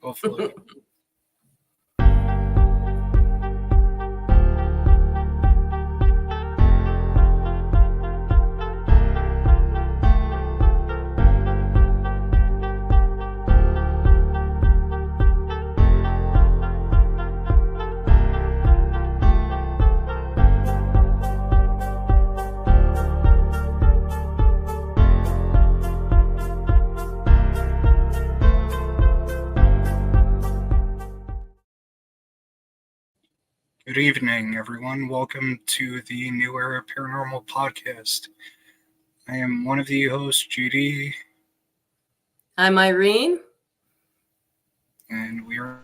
hopefully. Good evening, everyone. Welcome to the new Era Paranormal Podcast. I am one of the hosts, GD, I'm Irene. and we are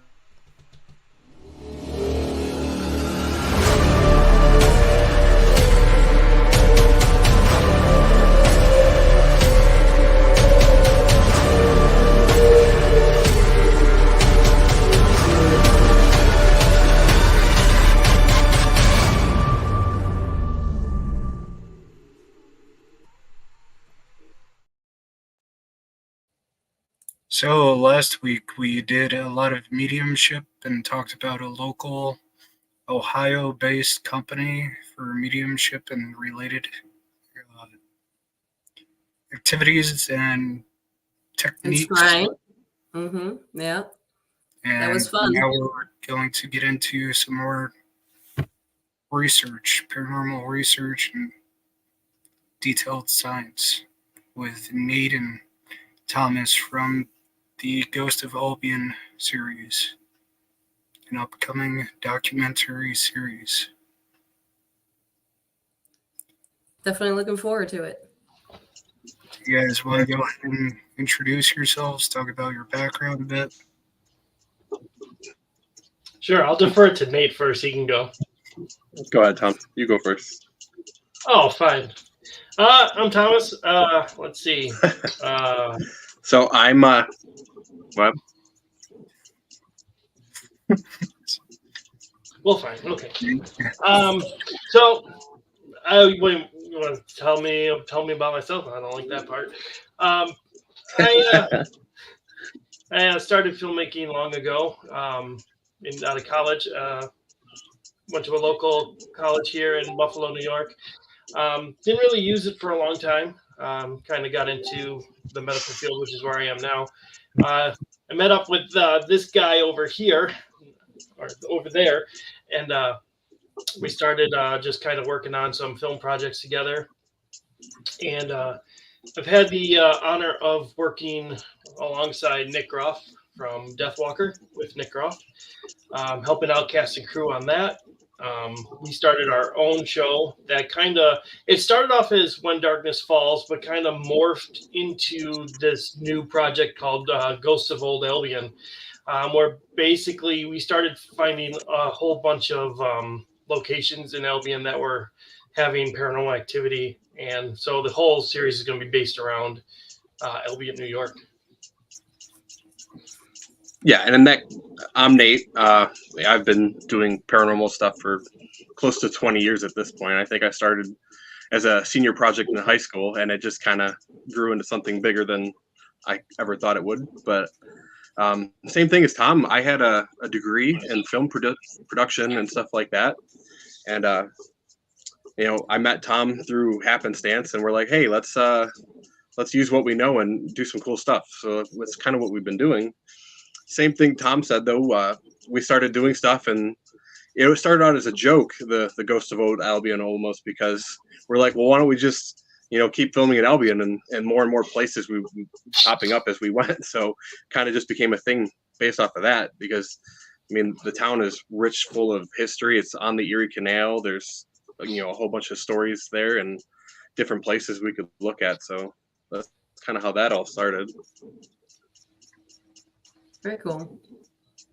So last week we did a lot of mediumship and talked about a local Ohio-based company for mediumship and related uh, activities and And techniques. Shrine. Yeah, that was And fun. now we're going to get into some more research, paranormal research and detailed science with Nate and Thomas from the Ghost of Albion series, an upcoming documentary series. Definitely looking forward to it. You guys want to go ahead and introduce yourselves, talk about your background a bit? Sure, I'll defer it to Nate first. He can go. Go ahead, Tom. You go first. Oh, fine. I'm Thomas. Let's see. So I'm what? Well, fine. Okay. So you want to tell me about myself? I don't like that part. I started filmmaking long ago. Out of college, went to a local college here in Buffalo, New York. Didn't really use it for a long time. Kind of got into the medical field, which is where I am now. I met up with this guy over here, or over there, and we started just kind of working on some film projects together. And I've had the honor of working alongside Nick Groff from Deathwalker with Nick Groff, helping out cast and crew on that. We started our own show that it started off as When Darkness Falls, but kind of morphed into this new project called Ghosts of Old Albion, where basically we started finding a whole bunch of locations in Albion that were having paranormal activity. And so the whole series is going to be based around Albion, New York. Yeah, and then I'm Nate. I've been doing paranormal stuff for close to 20 years at this point. I think I started as a senior project in high school, and it just kind of grew into something bigger than I ever thought it would. But same thing as Tom. I had a degree in film production and stuff like that, and I met Tom through happenstance, and we're like, hey, let's use what we know and do some cool stuff. So that's kind of what we've been doing. Same thing Tom said, though. We started doing stuff, and it started out as a joke, the Ghost of Old Albion, almost, because we're like, well, why don't we just, keep filming in Albion, and more places we popping up as we went. So kind of just became a thing based off of that, because, the town is rich, full of history. It's on the Erie Canal. There's, a whole bunch of stories there and different places we could look at. So that's kind of how that all started. Very cool.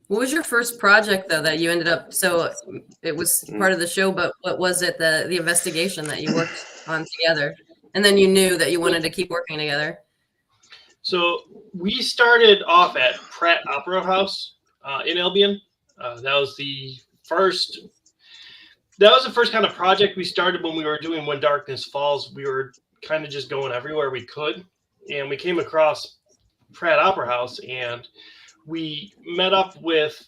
What was your first project, though, that you ended up? So it was part of the show, but what was it, the investigation that you worked on together? And then you knew that you wanted to keep working together. So we started off at Pratt Opera House in Albion. That was the first kind of project we started when we were doing When Darkness Falls. We were kind of just going everywhere we could, and we came across Pratt Opera House, and we met up with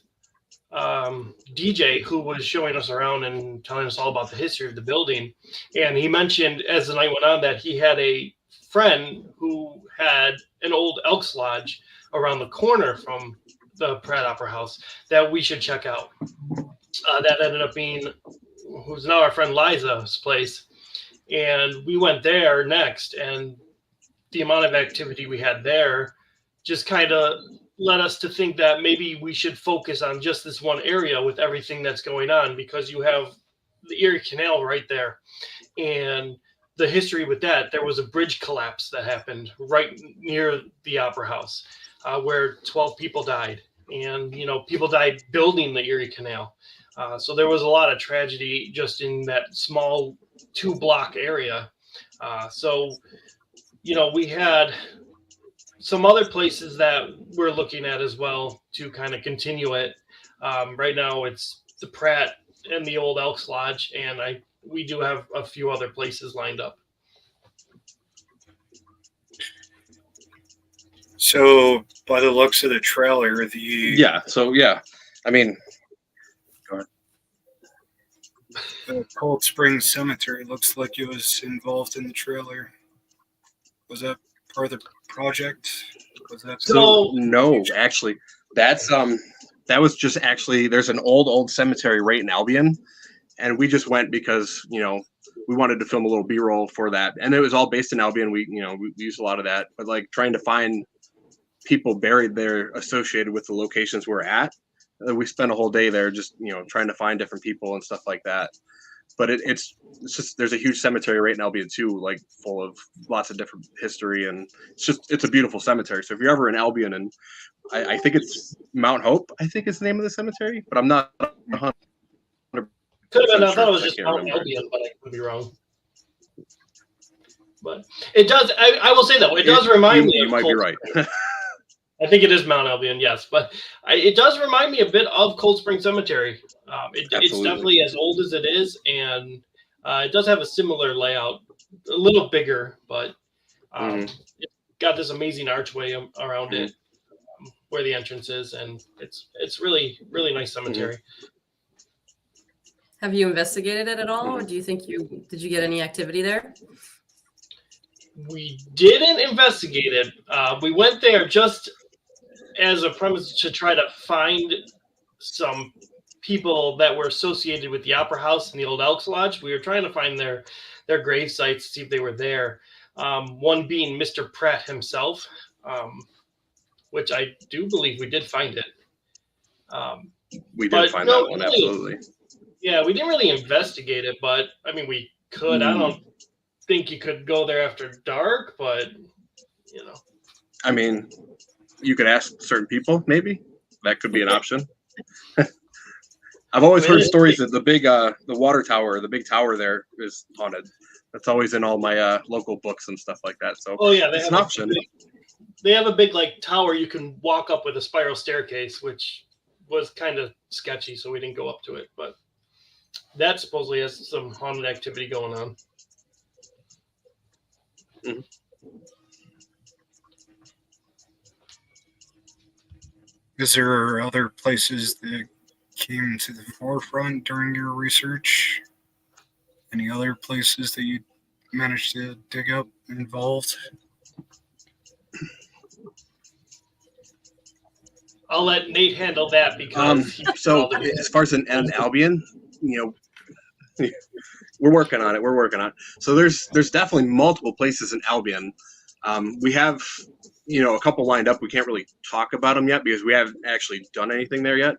DJ, who was showing us around and telling us all about the history of the building. And he mentioned as the night went on that he had a friend who had an old Elks Lodge around the corner from the Pratt Opera House that we should check out. That ended up being who's now our friend Liza's place. And we went there next, and the amount of activity we had there just kind of led us to think that maybe we should focus on just this one area with everything that's going on, because you have the Erie Canal right there. And the history with that, there was a bridge collapse that happened right near the Opera House where 12 people died. And, people died building the Erie Canal. So there was a lot of tragedy just in that small 2-block area. So we had some other places that we're looking at as well to kind of continue it. Right now it's the Pratt and the old Elks Lodge, and we do have a few other places lined up. So by the looks of the trailer, I mean, the Cold Spring Cemetery looks like it was involved in the trailer. Was that part of the project? Was that no, actually, that was just actually, there's an old cemetery right in Albion, and we just went because we wanted to film a little B-roll for that, and it was all based in Albion. We used a lot of that, but like trying to find people buried there associated with the locations we're at, we spent a whole day there just trying to find different people and stuff like that. But it's just, there's a huge cemetery right in Albion too, like full of lots of different history, and it's a beautiful cemetery. So if you're ever in Albion, and I think it's Mount Hope, I think is the name of the cemetery, but I'm not 100%. Could have been. I thought it was just Mount Albion, but I could be wrong. But it does. I will say though, it does remind me. You might be right. I think it is Mount Albion, yes, but it does remind me a bit of Cold Spring Cemetery. It's definitely as old as it is, and it does have a similar layout, a little bigger, but it's got this amazing archway around it where the entrance is, and it's really, really nice cemetery. Have you investigated it at all, or do you think did you get any activity there? We didn't investigate it. We went there just as a premise to try to find some people that were associated with the Opera House and the old Elks Lodge. We were trying to find their grave sites, see if they were there. One being Mr. Pratt himself, which I do believe we did find it. We did find that one, absolutely. Yeah, we didn't really investigate it, but I mean, we could. I don't think you could go there after dark, but I mean, you could ask certain people, maybe that could be an option. I've always heard stories that the water tower, the big tower there, is haunted. That's always in all my local books and stuff like that. So it's an option. They have a big tower you can walk up with a spiral staircase, which was kind of sketchy, so we didn't go up to it. But that supposedly has some haunted activity going on. Mm-hmm. Is there other places that came to the forefront during your research? Any other places that you managed to dig up involved? I'll let Nate handle that because so as far as an Albion, we're working on it. So there's definitely multiple places in Albion. We have a couple lined up. We can't really talk about them yet because we haven't actually done anything there yet.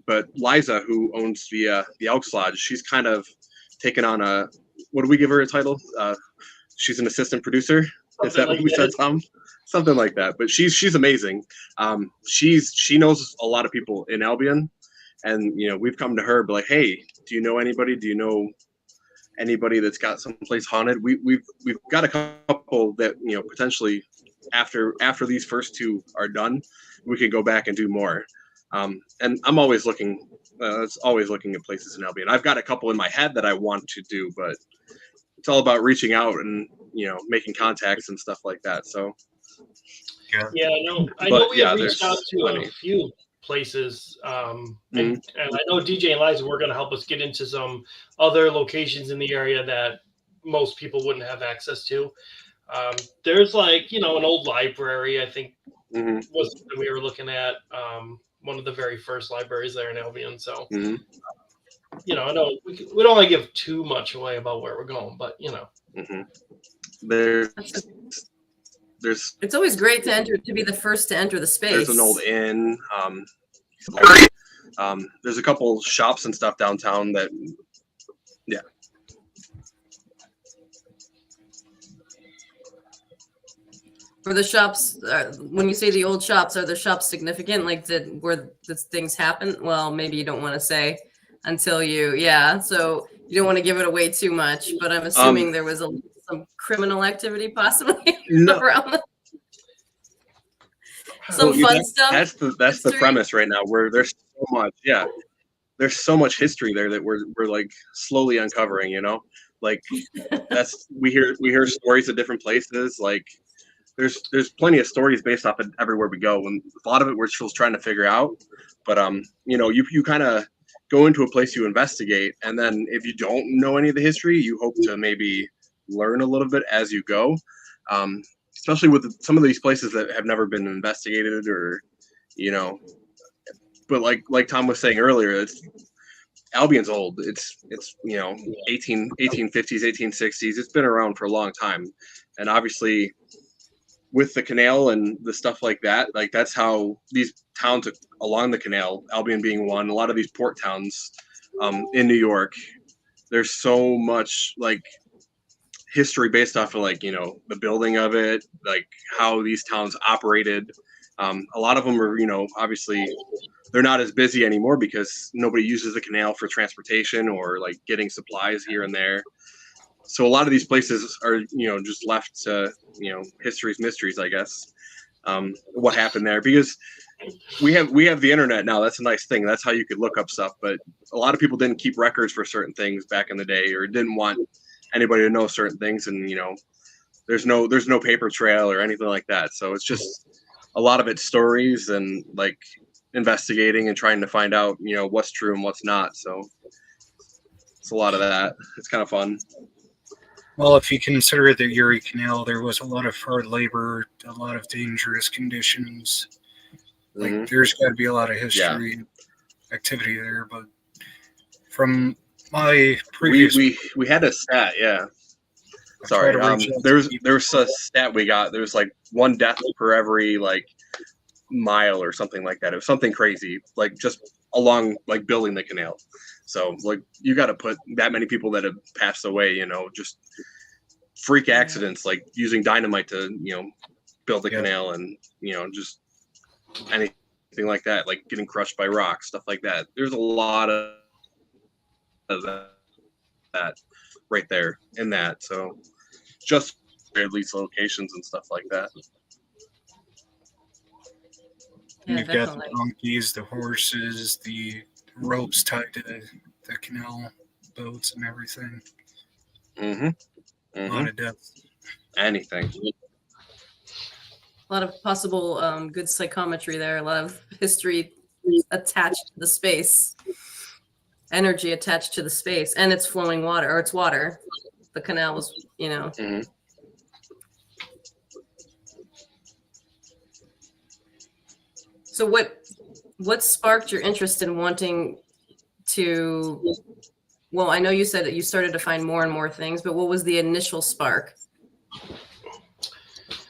But Liza, who owns the Elks Lodge, she's kind of taken on what do we give her a title? She's an assistant producer. Is that what we said, Tom? Something like that. But she's amazing. She knows a lot of people in Albion, and we've come to her, be like, hey, do you know anybody? Do you know anybody that's got someplace haunted? We've got a couple that potentially after these first two are done, we could go back and do more. And I'm always looking. Always looking at places in Albion. I've got a couple in my head that I want to do, but it's all about reaching out and making contacts and stuff like that. So Yeah, I know But, we have yeah, reached out there's to plenty. a few places, and I know DJ and Liza were going to help us get into some other locations in the area that most people wouldn't have access to. There's like, an old library, I think Mhm, was something we were looking at, one of the very first libraries there in Albion. So, mhm, I know we don't want to give too much away about where we're going, but mhm. There's It's always great to be the first to enter the space. there's an old inn. There's a couple shops and stuff downtown that, yeah. For the shops, when you say the old shops, are the shops significant? Like, where things happen? Well, maybe you don't want to say until so you don't want to give it away too much, but I'm assuming there was some criminal activity possibly No. around some fun stuff. That's the premise right now, where there's so much, there's so much history there that we're like slowly uncovering, like we hear stories of different places. Like there's plenty of stories based off of everywhere we go, and a lot of it we're still trying to figure out. But you kind of go into a place, you investigate, and then if you don't know any of the history, you hope to maybe learn a little bit as you go. Especially with some of these places that have never been investigated, or but like Tom was saying earlier, Albion's old. It's 1850s, 1860s. It's been around for a long time, and obviously with the canal and the stuff like that, like that's how these towns along the canal, Albion being one, a lot of these port towns in New York, there's so much like history based off of the building of it, like how these towns operated. A lot of them are, obviously they're not as busy anymore because nobody uses the canal for transportation or like getting supplies here and there. So a lot of these places are, just left to, history's mysteries, I guess. What happened there, because we have the internet now. That's a nice thing. That's how you could look up stuff. But a lot of people didn't keep records for certain things back in the day, or didn't want anybody to know certain things. And, there's no paper trail or anything like that. So it's just a lot of it's stories and like investigating and trying to find out, what's true and what's not. So it's a lot of that. It's kind of fun. Well, if you consider the Erie Canal, there was a lot of hard labor, a lot of dangerous conditions. Like, there's got to be a lot of history and activity there. But from my previous, we had a stat, Sorry, there's a stat we got. There's like one death per every like mile or something like that. It was something crazy, like just along like building the canal. So like you got to put that many people that have passed away, just freak accidents, like using dynamite to, build the canal, and, just anything like that, like getting crushed by rocks, stuff like that. There's a lot of that right there in that. So just at least locations and stuff like that. Yeah, you've got the donkeys, the horses, the ropes tied to the canal boats and everything. A lot of deaths. Anything. A lot of possible good psychometry there. A lot of history attached to the space, energy attached to the space, and it's flowing water, or it's water. The canal was, So what sparked your interest in wanting to? Well, I know you said that you started to find more and more things, but what was the initial spark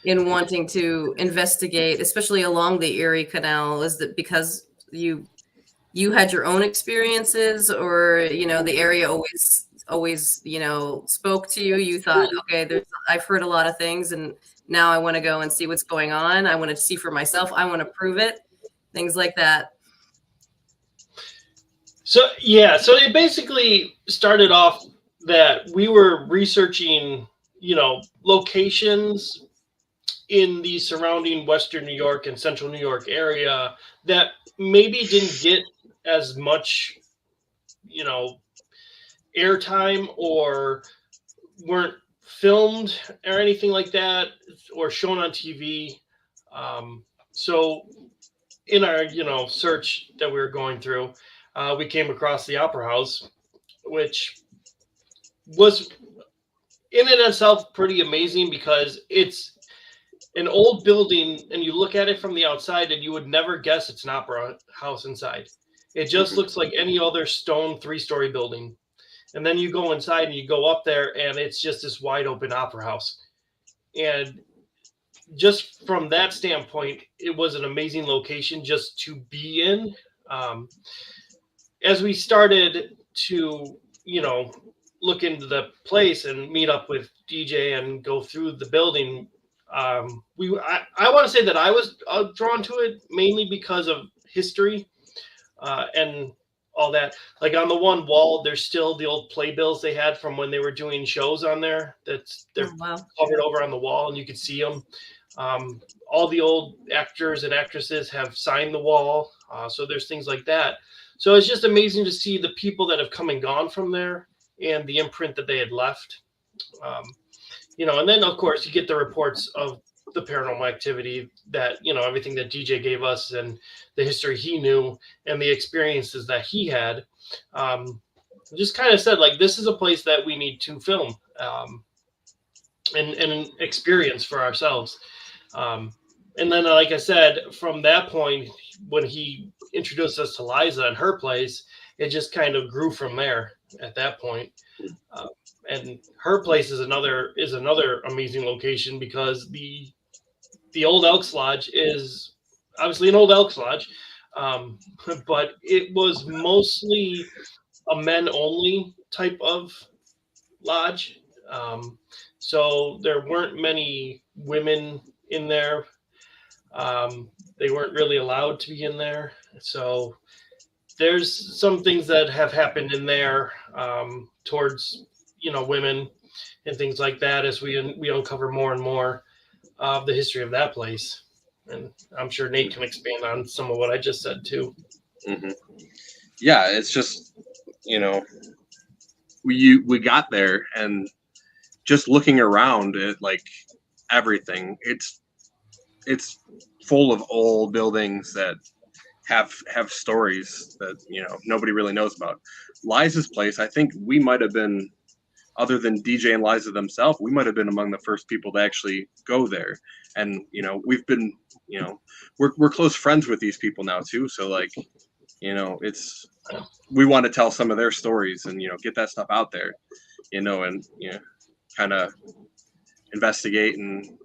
in wanting to investigate, especially along the Erie Canal? Is that because you had your own experiences, or the area always spoke to you? You thought, okay, I've heard a lot of things, and now I want to go and see what's going on. I want to see for myself. I want to prove it. Things like that. So it basically started off that we were researching, locations in the surrounding Western New York and Central New York area that maybe didn't get as much, airtime, or weren't filmed or anything like that, or shown on TV. So in our, search that we were going through, we came across the Opera House, which was in and of itself pretty amazing because it's an old building and you look at it from the outside and you would never guess it's an opera house inside. It just looks like any other stone 3-story building. And then you go inside and you go up there and it's just this wide open opera house. And just from that standpoint, it was an amazing location just to be in. As we started to, look into the place and meet up with DJ and go through the building, I want to say that I was drawn to it mainly because of history and all that. Like on the one wall, there's still the old playbills they had from when they were doing shows on there. They're covered over on the wall, and you could see them. All the old actors and actresses have signed the wall, so there's things like that. So it's just amazing to see the people that have come and gone from there and the imprint that they had left. And then of course you get the reports of the paranormal activity that, everything that DJ gave us and the history he knew and the experiences that he had. Just kind of said, like, this is a place that we need to film and experience for ourselves. And then, like I said, from that point, when he introduced us to Liza and her place, it just kind of grew from there at that point. And her place is another amazing location because the old Elks Lodge is obviously an old Elks Lodge, but it was mostly a men-only type of lodge. So there weren't many women in there. They weren't really allowed to be in there. So there's some things that have happened in there towards, women and things like that as we uncover more and more of the history of that place. And I'm sure Nate can expand on some of what I just said too. Mm-hmm. Yeah, it's just, we got there and just looking around at like everything, it's full of old buildings that have stories that nobody really knows about. Liza's place, I think we might have been, other than DJ and Liza themselves, we might have been among the first people to actually go there. And we've been, we're close friends with these people now too. So like, it's, we want to tell some of their stories and get that stuff out there, and kind of investigate and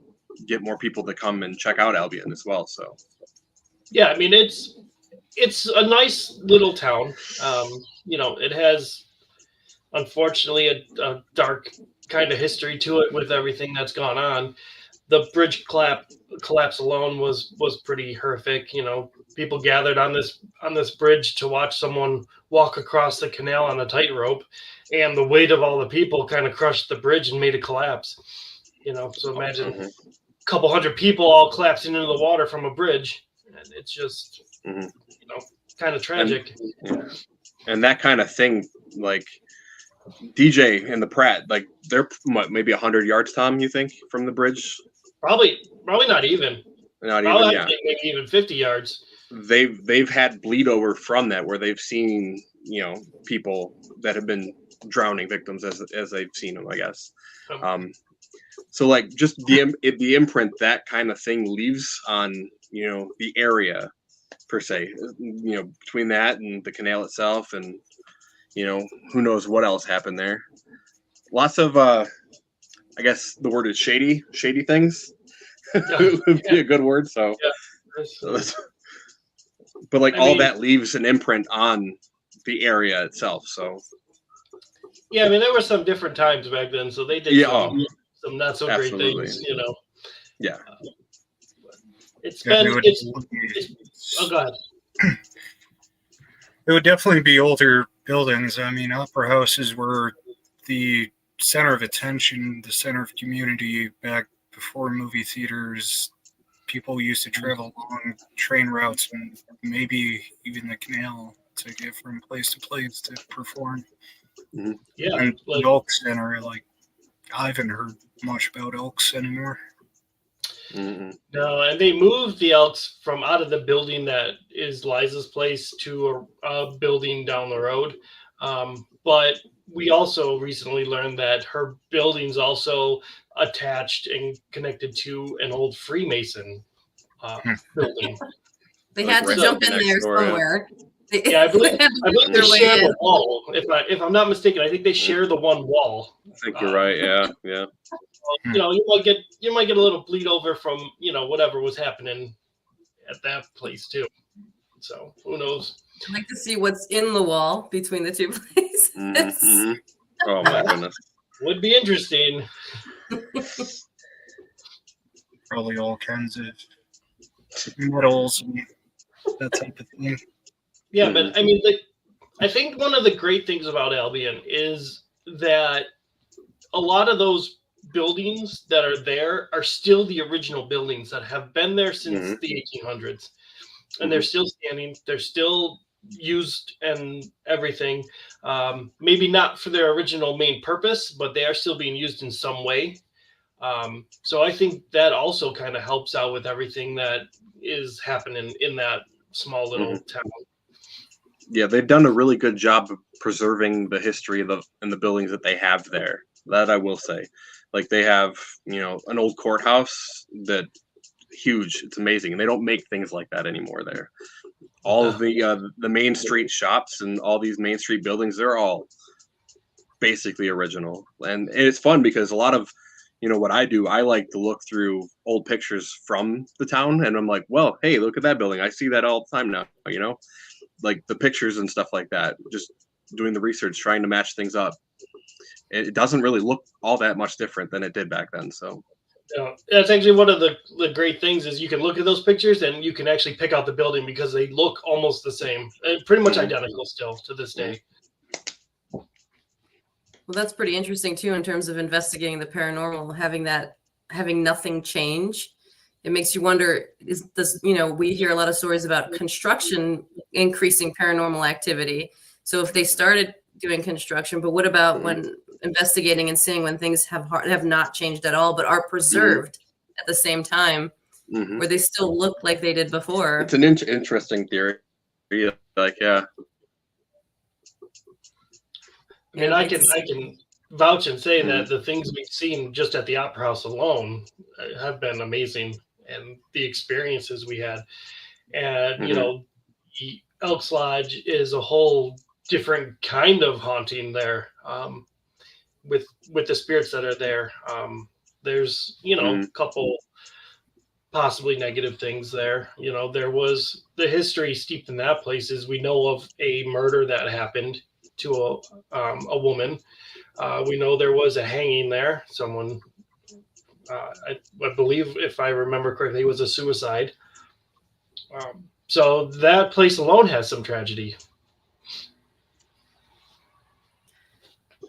get more people to come and check out Albion as well. So yeah, I mean, it's a nice little town. It has, unfortunately, a dark kind of history to it with everything that's gone on. The bridge collapse alone was pretty horrific. People gathered on this bridge to watch someone walk across the canal on a tightrope, and the weight of all the people kind of crushed the bridge and made it collapse. So imagine a couple hundred people all collapsing into the water from a bridge, and it's just kind of tragic. And that kind of thing, like DJ and the Pratt, like they're maybe 100 yards, Tom, you think, from the bridge? Probably not even. Yeah. Maybe even 50 yards. They've had bleed over from that, where they've seen people that have been drowning victims as they've seen them, I guess. So like just the imprint that kind of thing leaves on the area per se, between that and the canal itself, and who knows what else happened there. Lots of I guess the word is shady things. Would be a good word. So, but like all that leaves an imprint on the area itself. So yeah, I mean, there were some different times back then, so they did some not so great things, Yeah. Oh god. It would definitely be older buildings. I mean, opera houses were the center of attention, the center of community back before movie theaters. People used to travel long train routes and maybe even the canal to get from place to place to perform. Mm-hmm. Yeah, and Elks Center, like I haven't heard much about Elks anymore. Mm-mm. No, and they moved the Elks from out of the building that is Liza's place to a building down the road. But we also recently learned that her building's also attached and connected to an old Freemason building. They Like had to right jump in next there door, yeah. somewhere. Yeah, I believe They had to I believe make they their way share in. the wall. If I'm not mistaken, I think they share the one wall. I think you're right. Yeah, yeah. You might get a little bleed over from whatever was happening at that place too. So who knows? I'd like to see what's in the wall between the two places. Mm-hmm. Oh my goodness. Would be interesting. Probably all kinds of metals and that type of thing. Yeah, but I mean, I think one of the great things about Albion is that a lot of those buildings that are there are still the original buildings that have been there since the 1800s, and they're still standing. They're still used and everything. Maybe not for their original main purpose, but they are still being used in some way. So I think that also kind of helps out with everything that is happening in that small little town. Yeah, they've done a really good job of preserving the history of the buildings that they have there. That I will say. Like they have, an old courthouse that huge. It's amazing. And they don't make things like that anymore there. All of the main street shops and all these main street buildings, they're all basically original. And it's fun because a lot of, what I do, I like to look through old pictures from the town and I'm like, well, hey, look at that building. I see that all the time now, like the pictures and stuff like that, just doing the research, trying to match things up. It doesn't really look all that much different than it did back then. So that's actually one of the great things is you can look at those pictures and you can actually pick out the building because they look almost the same, pretty much identical still to this day. Well, that's pretty interesting too, in terms of investigating the paranormal, having nothing change. It makes you wonder, we hear a lot of stories about construction increasing paranormal activity. So if they started doing construction, but what about when investigating and seeing when things have not changed at all, but are preserved at the same time, where they still look like they did before? It's an interesting theory. Like, yeah. I mean, I can vouch and say that the things we've seen just at the Opera House alone have been amazing, and the experiences we had. And the Elks Lodge is a whole different kind of haunting there, with the spirits that are there. There's a couple possibly negative things there. There was the history steeped in that place is we know of a murder that happened to a woman. We know there was a hanging there. Someone, I believe, if I remember correctly, it was a suicide. So that place alone has some tragedy.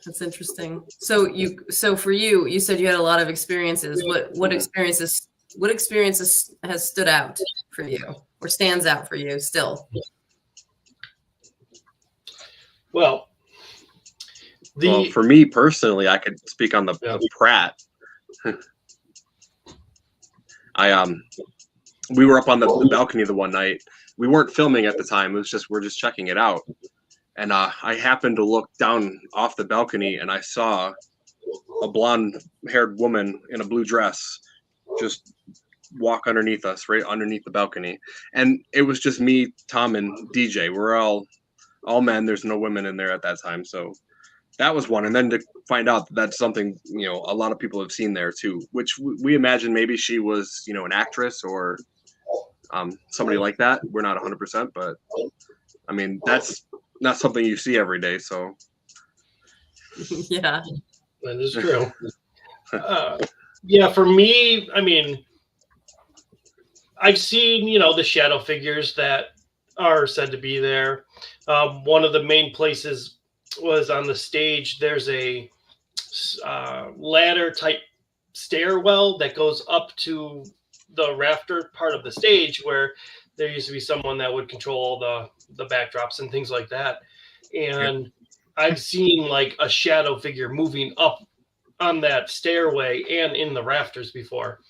That's interesting. So for you, you said you had a lot of experiences. What experiences has stood out for you or stands out for you still? Well, for me personally, I could speak on the Pratt. We were up on the balcony the one night. We weren't filming at the time. It was we're just checking it out. And I happened to look down off the balcony and I saw a blonde-haired woman in a blue dress just walk underneath us, right underneath the balcony. And it was just me, Tom, and DJ. We're all men. There's no women in there at that time. So that was one. And then to find out that that's something, a lot of people have seen there too, which we imagine maybe she was, an actress or somebody like that. We're not 100%, but I mean, that's not something you see every day. So Yeah, that is true. For me, I mean, I've seen, the shadow figures that are said to be there. One of the main places was on the stage. There's a ladder type stairwell that goes up to the rafter part of the stage where there used to be someone that would control the backdrops and things like that. And I've seen like a shadow figure moving up on that stairway and in the rafters before.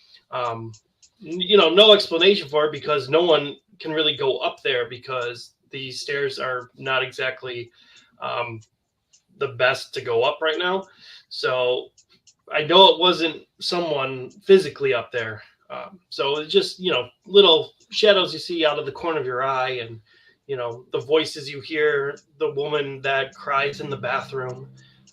no explanation for it because no one can really go up there because the stairs are not exactly the best to go up right now. So I know it wasn't someone physically up there. So it's just, little shadows you see out of the corner of your eye and, the voices you hear, the woman that cries in the bathroom,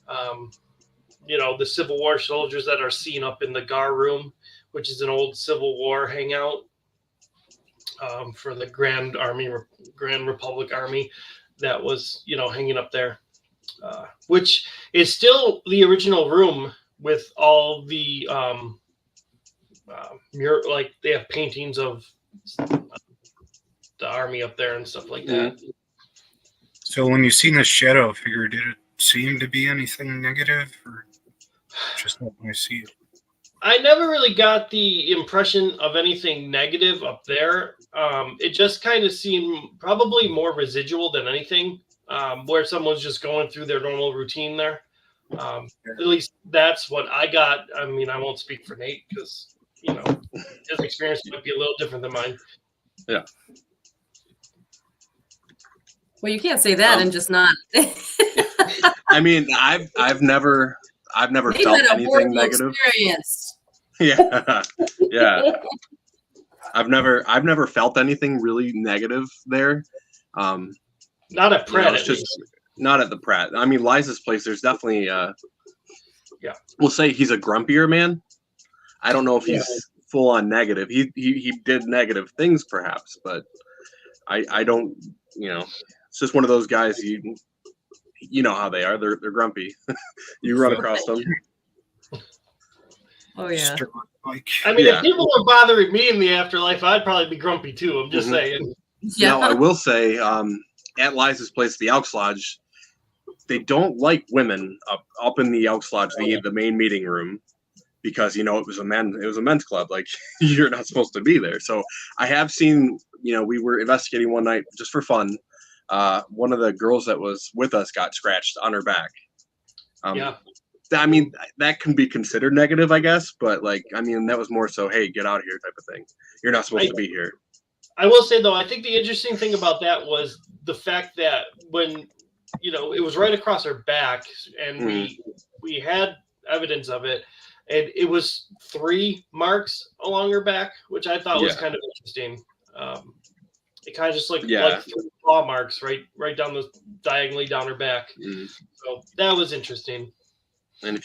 the Civil War soldiers that are seen up in the Gar Room, which is an old Civil War hangout for the Grand Republic Army that was, hanging up there, which is still the original room with all the like they have paintings of the army up there and stuff like that. So when you seen the shadow figure, did it seem to be anything negative, or just not when I see it? I never really got the impression of anything negative up there. It just kind of seemed probably more residual than anything, where someone's just going through their normal routine there. At least that's what I got. I mean, I won't speak for Nate because, his experience might be a little different than mine. Yeah. Well, you can't say that and just not. I mean, I've never Nate felt had a anything horrible negative. experience. Yeah. Yeah. I've never felt anything really negative there. Not at Pratt, it's just not at the Pratt. I mean, Liza's place, there's definitely we'll say he's a grumpier man. I don't know if he's full on negative. He did negative things perhaps, but I don't, it's just one of those guys you know how they are. They're grumpy. You run across them. Oh yeah. I mean, if people were bothering me in the afterlife, I'd probably be grumpy too. I'm just saying. Yeah. Now I will say, at Liza's place, the Elks Lodge, they don't like women up in the Elks Lodge, the main meeting room, because it was a men's club. Like, you're not supposed to be there. So I have seen, we were investigating one night just for fun. One of the girls that was with us got scratched on her back. I mean, that can be considered negative, I guess, but that was more so, hey, get out of here type of thing. You're not supposed to be here. I will say, though, I think the interesting thing about that was the fact that when, it was right across her back and we had evidence of it, and it was 3 marks along her back, which I thought was kind of interesting. It kind of just like 3 claw marks right down diagonally down her back. So that was interesting. And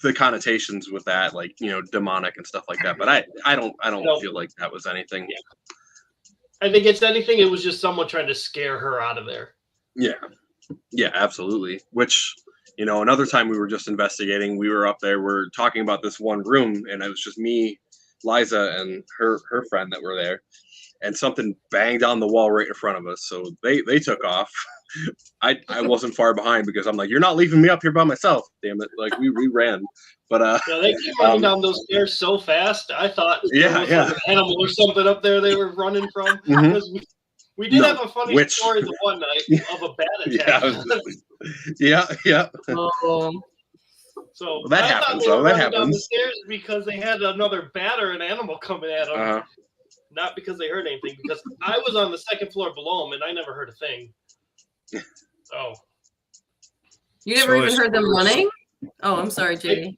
the connotations with that, demonic and stuff like that, but I don't feel like that was anything. I think it's anything. It was just someone trying to scare her out of there. Yeah, absolutely. Which, another time we were just investigating, we were up there, we're talking about this one room, and it was just me, Liza, and her friend that were there, and something banged on the wall right in front of us. So they took off. I wasn't far behind because I'm like, you're not leaving me up here by myself. Damn it. Like we ran. But they came running down those stairs so fast. I thought there was like an animal or something up there they were running from. Because we did have a funny story the one night of a bat attack. Yeah. So that happens though. That happens. Down the stairs because they had another bat or an animal coming at them. Not because they heard anything, because I was on the second floor below them and I never heard a thing. Oh. You never even heard them running? Oh, I'm sorry, JD.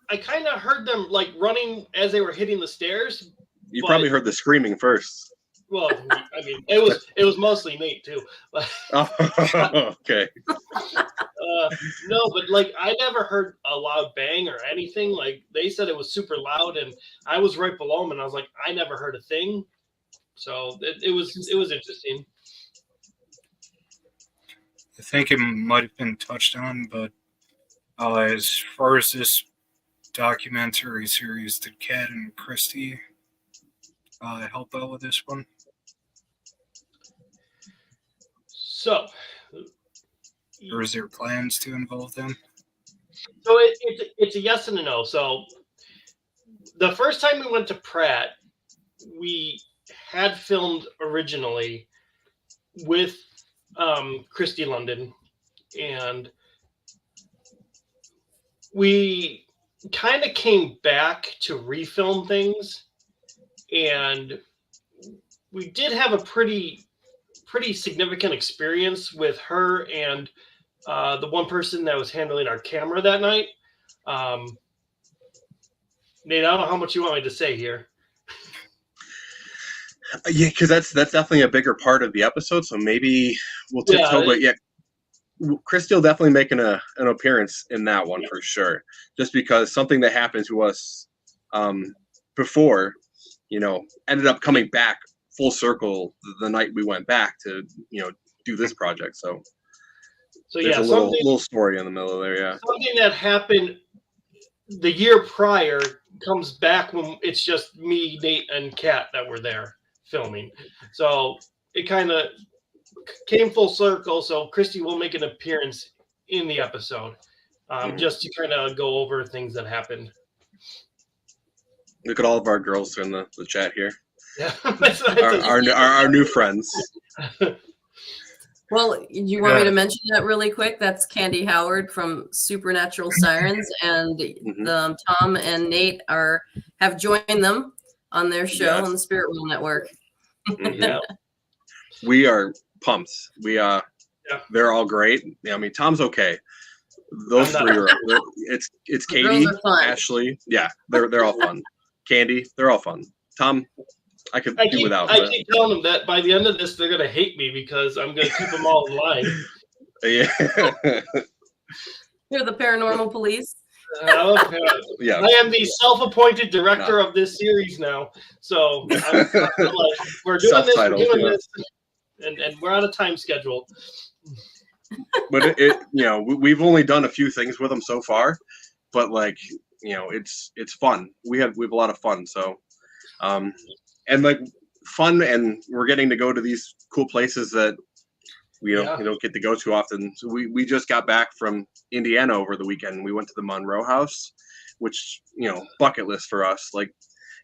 I kind of heard them running as they were hitting the stairs. You probably heard the screaming first. Well, I mean, it was mostly Nate too. Okay. No, but I never heard a loud bang or anything. Like they said it was super loud, and I was right below them, and I was like, I never heard a thing. So it was interesting. I think it might have been touched on, but as far as this documentary series, did Kat and Christy help out with this one? So, or is there plans to involve them? So it's a yes and a no. So the first time we went to Pratt, we had filmed originally with Christy London, and we kind of came back to refilm things, and we did have a pretty significant experience with her and the one person that was handling our camera that night. Nate, I don't know how much you want me to say here. Yeah, because that's definitely a bigger part of the episode. So maybe we'll tiptoe. But yeah, Christy will definitely make an appearance in that one for sure. Just because something that happened to us before, ended up coming back full circle the night we went back to do this project. So there's a little story in the middle there. Yeah, something that happened the year prior comes back when it's just me, Nate, and Kat that were there filming. So it kind of came full circle. So Christy will make an appearance in the episode, just to kind of go over things that happened. Look at all of our girls in the chat here. Yeah, our new friends. Well, you want me to mention that really quick? That's Candy Howard from Supernatural Sirens, and Tom and Nate have joined them on their show on the Spirit Wheel Network. Yeah. We are pumped. They're all great. I mean, Tom's okay. Those three are. It's Katie, Ashley. Yeah, they're all fun. Candy, they're all fun. Tom, I could do without. I keep telling them that by the end of this, they're gonna hate me because I'm gonna keep them all in line. Yeah. You're the paranormal police. Okay. Yeah. I am the self-appointed director of this series now. So I'm like, we're doing this, and we're on a time schedule. But we've only done a few things with them so far, but it's fun. We have a lot of fun. So, and fun, and we're getting to go to these cool places that we don't get to go too often. So we just got back from Indiana over the weekend. We went to the Monroe House, which bucket list for us.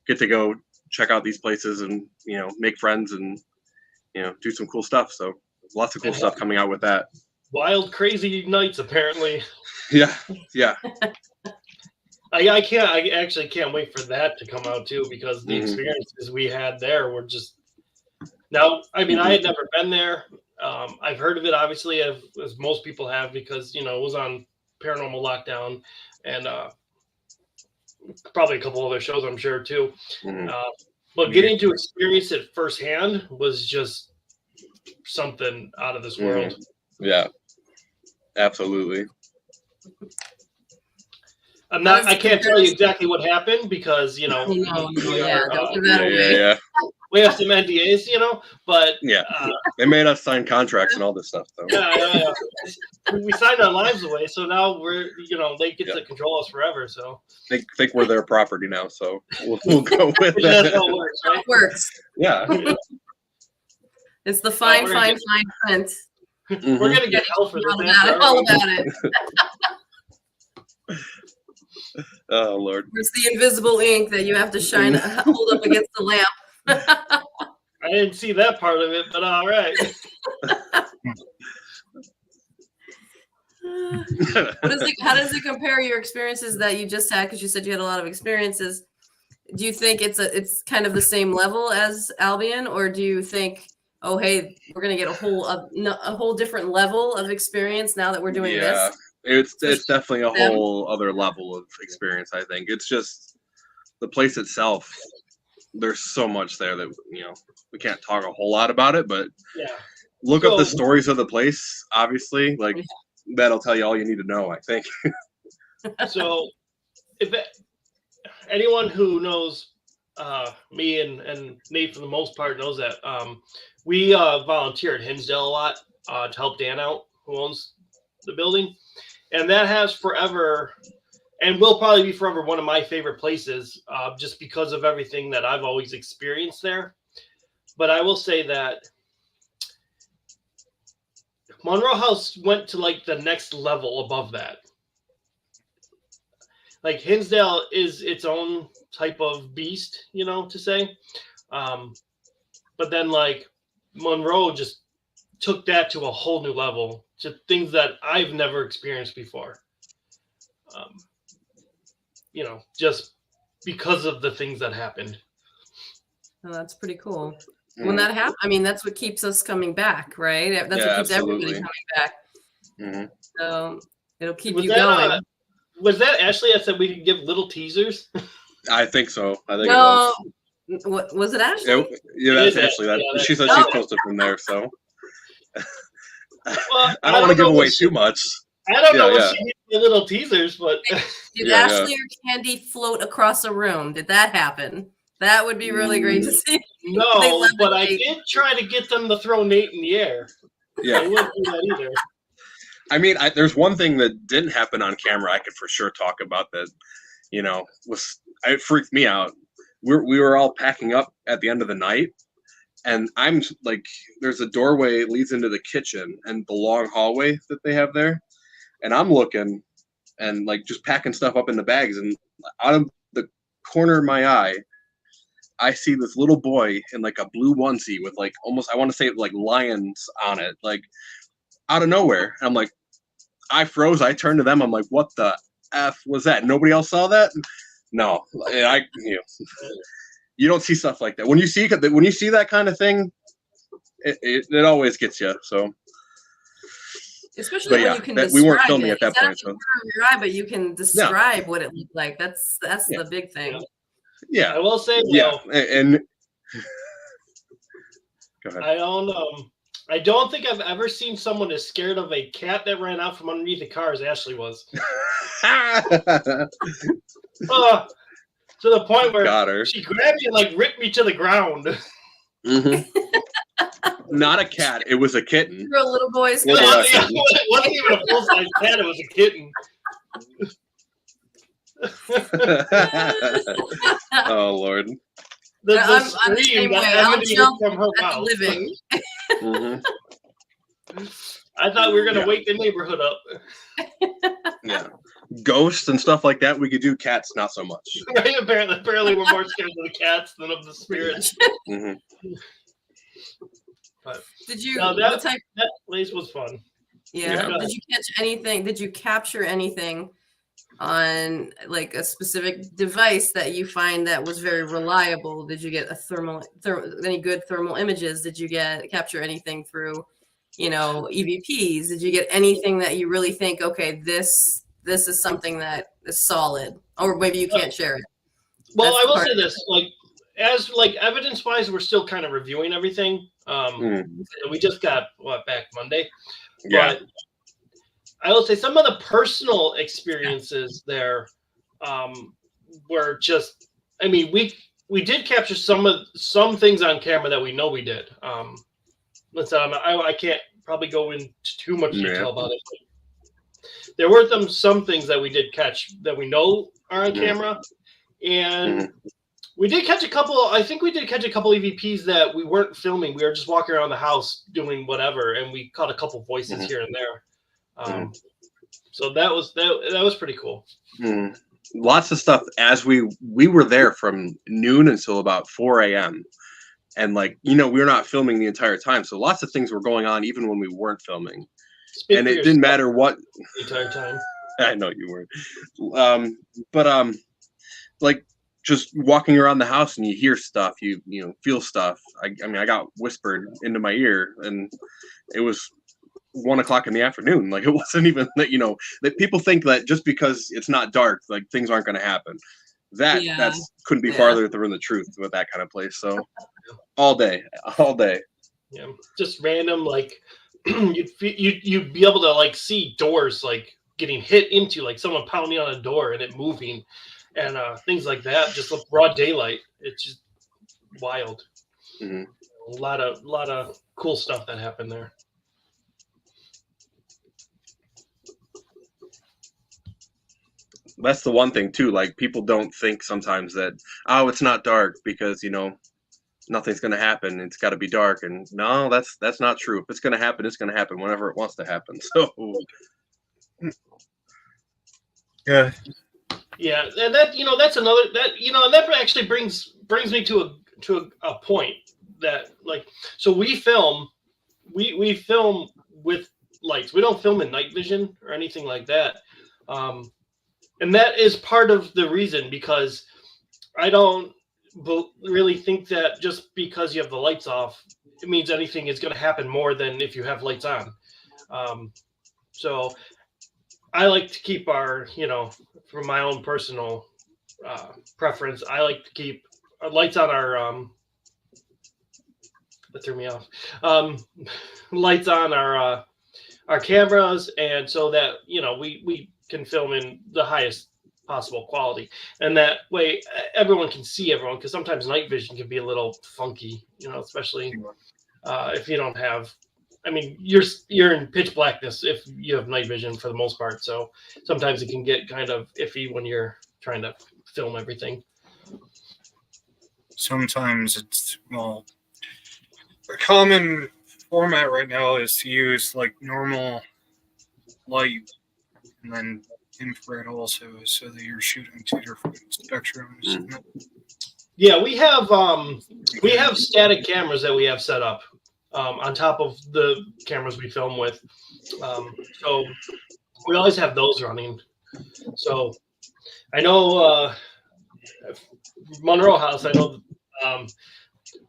Get to go check out these places and make friends and do some cool stuff. So lots of cool stuff coming out with that. Wild, crazy nights, apparently. Yeah. I actually can't wait for that to come out too, because the experiences we had there were just. Now, I mean, I had never been there. I've heard of it, obviously, as most people have, because it was on Paranormal Lockdown, and probably a couple other shows, I'm sure too. But getting to experience it firsthand was just something out of this world. Yeah, absolutely. I can't tell you exactly what happened because don't do that away. Yeah. We have some NDAs, but they made us sign contracts and all this stuff. So. Yeah. We signed our lives away, so now we're, they get to control us forever. So they think we're their property now, so we'll go with that. That's how it works, right? It works. Yeah. It's the fine print. We're gonna get hell for this. All about it. Oh Lord! It's the invisible ink that you have to hold up against the lamp. I didn't see that part of it, but all right. How does it compare your experiences that you just had? Because you said you had a lot of experiences. Do you think it's kind of the same level as Albion, or do you think, oh hey, we're gonna get a whole different level of experience now that we're doing this? It's definitely a whole other level of experience. I think it's just the place itself. There's so much there that we can't talk a whole lot about it, but look up the stories of the place. Obviously, that'll tell you all you need to know. I think. So, if anyone who knows me and Nate for the most part knows that we volunteer at Hinsdale a lot to help Dan out, who owns the building. And that has forever, and will probably be forever, one of my favorite places, just because of everything that I've always experienced there. But I will say that Monroe House went to the next level above that. Hinsdale is its own type of beast, to say. But then Monroe just took that to a whole new level, to things that I've never experienced before. Just because of the things that happened. Oh, that's pretty cool. Mm. When that happens, I mean, that's what keeps us coming back, right? That's Yeah, what keeps everybody absolutely. coming back. Mhm. So it'll keep Was you that, going. Was that Ashley that said we could give little teasers? I think so. I think No, it was. what was it, Ashley? Yeah, It that's is Ashley. That yeah, she said Oh. she posted from there. So Well, I don't want to give know away what too much. I don't know Yeah, what yeah. she did with the little teasers, but Did Yeah, Ashley or Candy float across a room? Did that happen? That would be really great to see. no. But I levitate. did try to get them to throw Nate in the air. Yeah. They wouldn't do that either. I mean, there's one thing that didn't happen on camera. I could for sure talk about that. It freaked me out. We were all packing up at the end of the night, and I'm like, there's a doorway that leads into the kitchen and the long hallway that they have there, and I'm looking and like just packing stuff up in the bags, and out of the corner of my eye, I see this little boy in like a blue onesie with like almost, I want to say like lions on it, like out of nowhere. And I'm like, I froze. I turned to them. I'm like, what the F was that? Nobody else saw that? No, you don't see stuff like that. When you see that kind of thing, it always gets you. So, Especially when yeah, you can we describe weren't filming it. at that It's not point. just So, out of your eye, but you can describe what it looked like. That's Yeah. the big thing. yeah, I will say, yeah, though, and go ahead. I don't think I've ever seen someone as scared of a cat that ran out from underneath a car as Ashley was. To the point where Got her. she grabbed me and like ripped me to the ground. Mm-hmm. Not a cat. It was a kitten. You're a little boy's Little cat. lesson. It wasn't even a full-size cat, it was a kitten. Oh Lord. The I'm the scream same way. that I'll emanated jump from her at the mouth. living. Mm-hmm. I thought we were gonna Yeah. wake the neighborhood up. Yeah. Ghosts and stuff like that, we could do. Cats, not so much. Right? Apparently we're more scared of the cats than of the spirits. Mm-hmm. But Did you? no, what type? that place was fun. Yeah. Yeah. Did you catch anything? Did you capture anything on like a specific device that you find that was very reliable? Did you get any good thermal images? Did you capture anything through, EVPs? Did you get anything that you really think, okay, this is something that is solid, or maybe you can't share it? Well, That's I the will part. say this, as evidence wise, we're still kind of reviewing everything. We just got back Monday. Yeah. But I will say some of the personal experiences there were just. I mean, we did capture some things on camera that we know we did. I can't probably go into too much detail about it. There were some things that we did catch that we know are on camera, and we did catch a couple. I think we did catch a couple EVPs that we weren't filming. We were just walking around the house doing whatever, and we caught a couple voices here and there. So that was pretty cool. Lots of stuff. As we were there from noon until about 4 a.m. And we were not filming the entire time, so lots of things were going on even when we weren't filming. And it didn't matter what the entire time. I know you weren't. But just walking around the house and you hear stuff, you feel stuff. I mean, I got whispered into my ear, and it was 1 o'clock in the afternoon. Like, it wasn't even that, that people think that just because it's not dark, like things aren't going to happen. That's couldn't be farther from the truth with that kind of place. So all day. Yeah, just random you'd be able to see doors getting hit into, someone pounding on a door and it moving, and things like that. Just broad daylight. It's just wild. Mm-hmm. A lot of cool stuff that happened there. That's the one thing too. Like, people don't think sometimes that, it's not dark because nothing's going to happen. It's got to be dark, and no, that's not true. If it's going to happen, it's going to happen whenever it wants to happen. So Yeah. Yeah, and that's another and that actually brings me to a point that so we film with lights. We don't film in night vision or anything like that. And that is part of the reason, because really think that just because you have the lights off, it means anything is going to happen more than if you have lights on. So I like to keep our, from my own personal preference, I like to keep our lights on our, that threw me off, lights on our cameras. And so that, we can film in the highest possible quality. And that way everyone can see everyone, because sometimes night vision can be a little funky, especially if you don't have, you're in pitch blackness if you have night vision for the most part. So sometimes it can get kind of iffy when you're trying to film everything. Sometimes it's, well, a common format right now is to use like normal light and then infrared also, so that you're shooting two different spectrums. Yeah, we have static cameras that we have set up on top of the cameras we film with. So we always have those running. So I know Monroe House, I know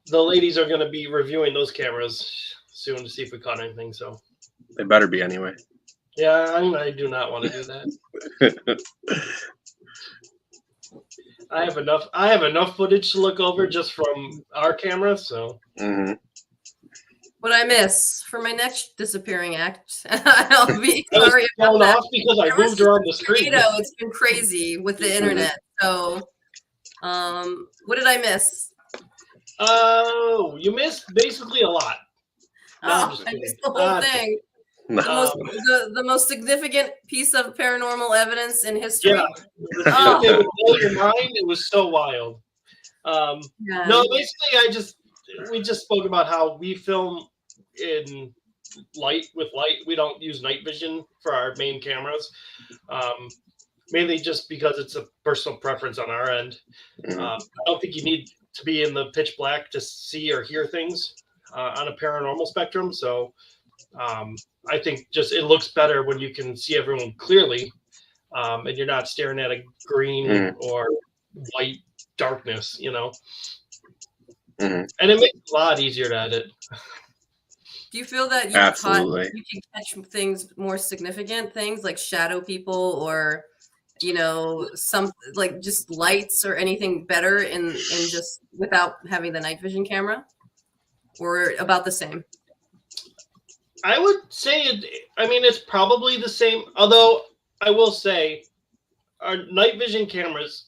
the ladies are going to be reviewing those cameras soon to see if we caught anything. So They better be anyway. yeah, I do not want to do that. I have enough footage to look over just from our camera. So What I miss for my next disappearing act, I'll be sorry about Going that. off because I moved around the street. It's been crazy with the internet. So, what did I miss? Oh, you missed basically a lot. No, I'm just I kidding. missed the whole thing. The most significant piece of paranormal evidence in history. Yeah, it would blow your mind. It was so wild. Yeah. No, basically, we just spoke about how we film in light. We don't use night vision for our main cameras, mainly just because it's a personal preference on our end. I don't think you need to be in the pitch black to see or hear things on a paranormal spectrum. So I think just it looks better when you can see everyone clearly, and you're not staring at a green or white darkness, And it makes it a lot easier to edit. Do you feel that you can catch things, more significant things like shadow people or, some like just lights or anything better in just without having the night vision camera, or about the same? I would say it's probably the same. Although I will say our night vision cameras,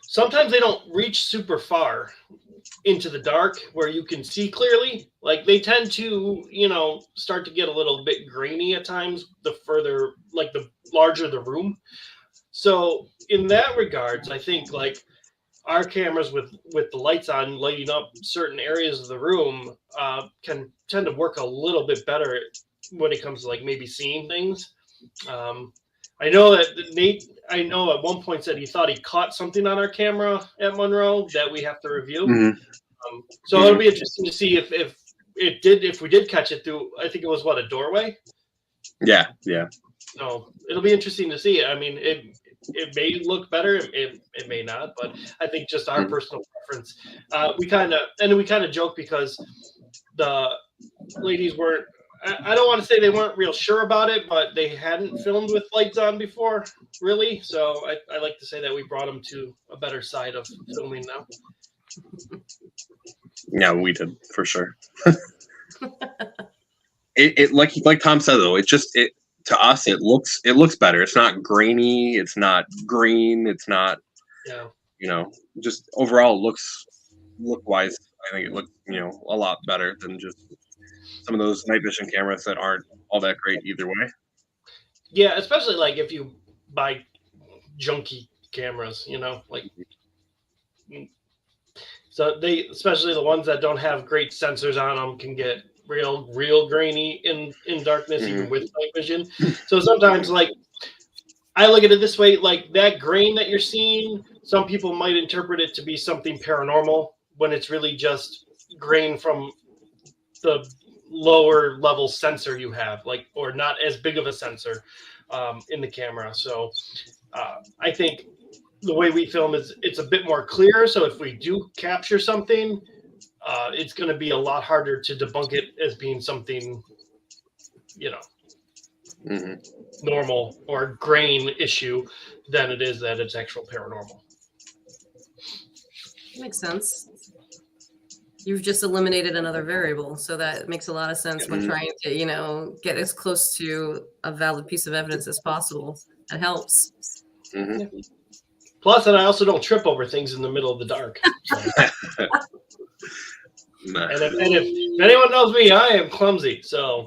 sometimes they don't reach super far into the dark where you can see clearly. Like they tend to, start to get a little bit grainy at times, the further, like the larger the room. So in that regards, I think like our cameras with the lights on, lighting up certain areas of the room can tend to work a little bit better when it comes to like maybe seeing things. I know that Nate, at one point said he thought he caught something on our camera at Monroe that we have to review. So it'll be interesting to see if we did catch it through, I think it was a doorway. Yeah. So it'll be interesting to see. It may look better. It may not, but I think just our personal preference. We kind of joke because the ladies weren't. I don't want to say they weren't real sure about it, but they hadn't filmed with lights on before, really. So I like to say that we brought them to a better side of filming now. Yeah, we did for sure. It like Tom said though, to us it looks better. It's not grainy. It's not green. It's not. Yeah. Just overall look wise. I think it looks a lot better than just some of those night vision cameras that aren't all that great either way. Yeah, especially like if you buy junky cameras, so especially the ones that don't have great sensors on them can get real grainy in darkness, even with night vision. So sometimes like I look at it this way, like that grain that you're seeing, some people might interpret it to be something paranormal when it's really just grain from the lower level sensor you have, or not as big of a sensor in the camera. So I think the way we film is it's a bit more clear. So if we do capture something, it's going to be a lot harder to debunk it as being something, normal or grain issue than it is that it's actual paranormal. Makes sense. You've just eliminated another variable, so that makes a lot of sense when trying to, get as close to a valid piece of evidence as possible. That helps. Mm-hmm. Plus, and I also don't trip over things in the middle of the dark. So. Nah. And if anyone knows me, I am clumsy. So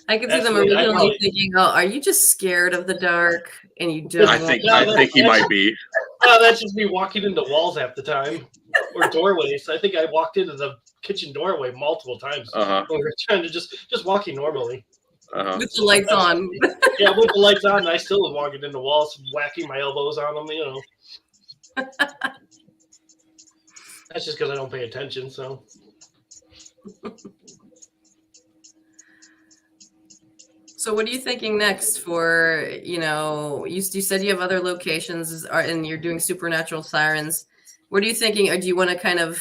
I can see them originally thinking, "Oh, are you just scared of the dark?" And you don't. I think he might be. That's just me walking into walls half the time, or doorways. I think I walked into the kitchen doorway multiple times when we were trying to just walking normally. With the lights on. Yeah, with the lights on, I still was walking into walls, whacking my elbows on them. That's just because I don't pay attention. So. So what are you thinking next for, you said you have other locations and you're doing supernatural sirens. What are you thinking? Or do you want to kind of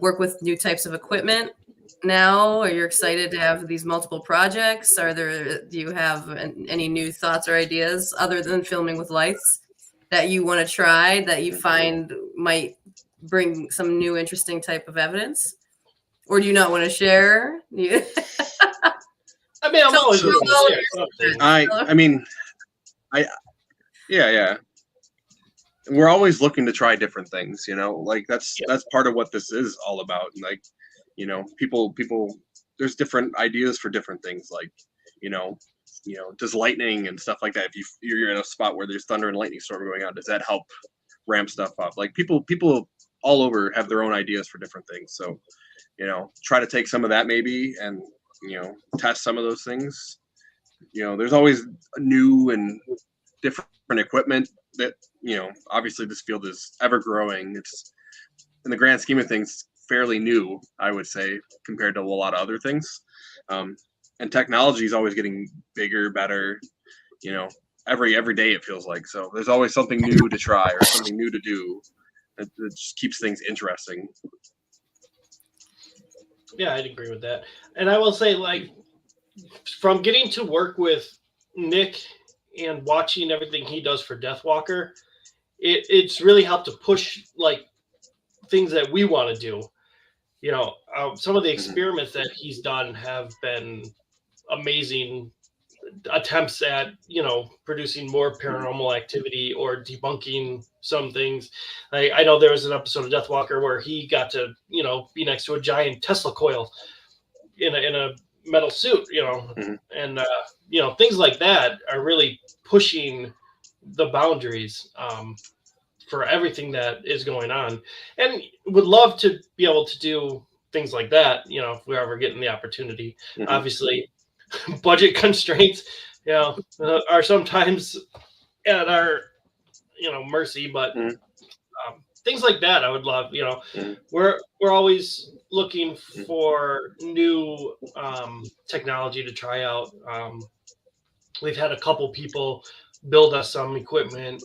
work with new types of equipment now? Are you excited to have these multiple projects? Do you have any new thoughts or ideas other than filming with lights that you want to try that you find might bring some new interesting type of evidence? Or do you not want to share? I mean, I'm always looking to share something. Yeah. We're always looking to try different things, like that's part of what this is all about. And like, people, there's different ideas for different things. Like, does lightning and stuff like that, if you're in a spot where there's thunder and lightning storm going on, does that help ramp stuff up? Like people all over have their own ideas for different things. So, try to take some of that maybe and, test some of those things. There's always new and different equipment that, obviously this field is ever growing. It's, in the grand scheme of things, fairly new, I would say, compared to a lot of other things. And technology is always getting bigger, better, every day it feels like. So there's always something new to try or something new to do. It just keeps things interesting. Yeah, I'd agree with that. And I will say, like, from getting to work with Nick and watching everything he does for Deathwalker, it's really helped to push, like, things that we want to do. Some of the experiments that he's done have been amazing attempts at, producing more paranormal activity or debunking some things. I know there was an episode of Deathwalker where he got to, be next to a giant Tesla coil in a metal suit, and, things like that are really pushing the boundaries for everything that is going on, and would love to be able to do things like that, if we're ever getting the opportunity. Obviously, budget constraints, are sometimes at our, mercy, but things like that I would love. We're always looking for new technology to try out. We've had a couple people build us some equipment.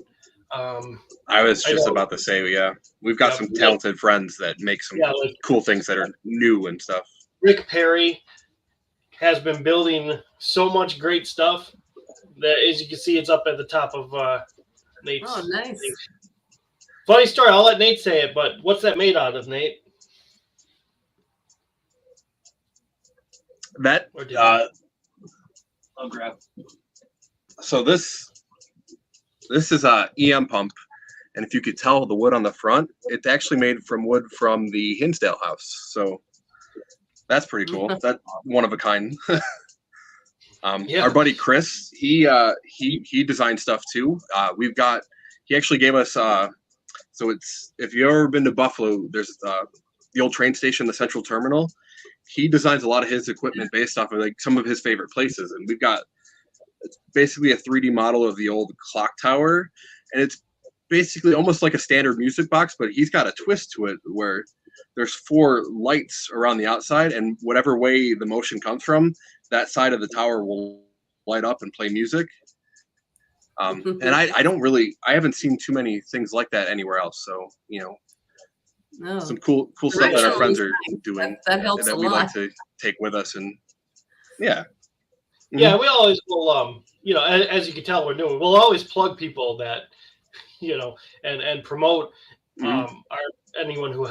I was just about to say, we've got some talented friends that make some cool things that are new and stuff. Rick Perry has been building so much great stuff that, as you can see, it's up at the top of Nate's. Oh, nice. Thing. Funny story. I'll let Nate say it, but what's that made out of, Nate? That I'll grab. So this is a EM pump, and if you could tell the wood on the front, it's actually made from wood from the Hinsdale house. So that's pretty cool. That's one of a kind. Our buddy Chris, he designed stuff too. He actually gave us. So it's, if you've ever been to Buffalo, there's the old train station, the Central Terminal. He designs a lot of his equipment based off of like some of his favorite places, and we've got, it's basically a 3D model of the old clock tower, and it's basically almost like a standard music box, but he's got a twist to it where there's 4 lights around the outside, and whatever way the motion comes from, that side of the tower will light up and play music. And I haven't seen too many things like that anywhere else. So, No. some cool stuff that our friends are doing that helps that a we lot. like to take with us. And yeah. Yeah, we always will, as you can tell, we'll always plug people that, and promote anyone who,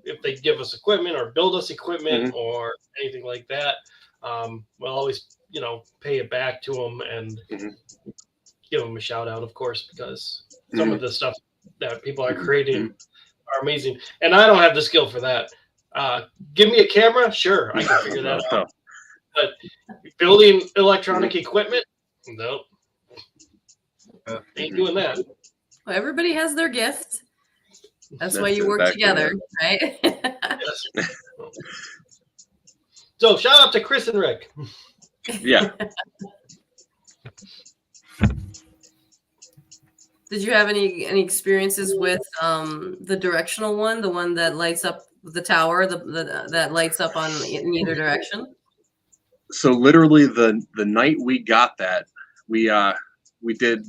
if they give us equipment or build us equipment or anything like that, we'll always, pay it back to them and give them a shout out, of course, because some of the stuff that people are creating are amazing. And I don't have the skill for that. Give me a camera, sure, I can figure that out. But building electronic equipment, nope. Ain't doing that. Well, everybody has their gift. That's why That's you work exactly together, right? Yes. So shout out to Chris and Rick. Yeah. Did you have any experiences with the directional one, the one that lights up the tower, that lights up in either direction? So literally the night we got that, we did,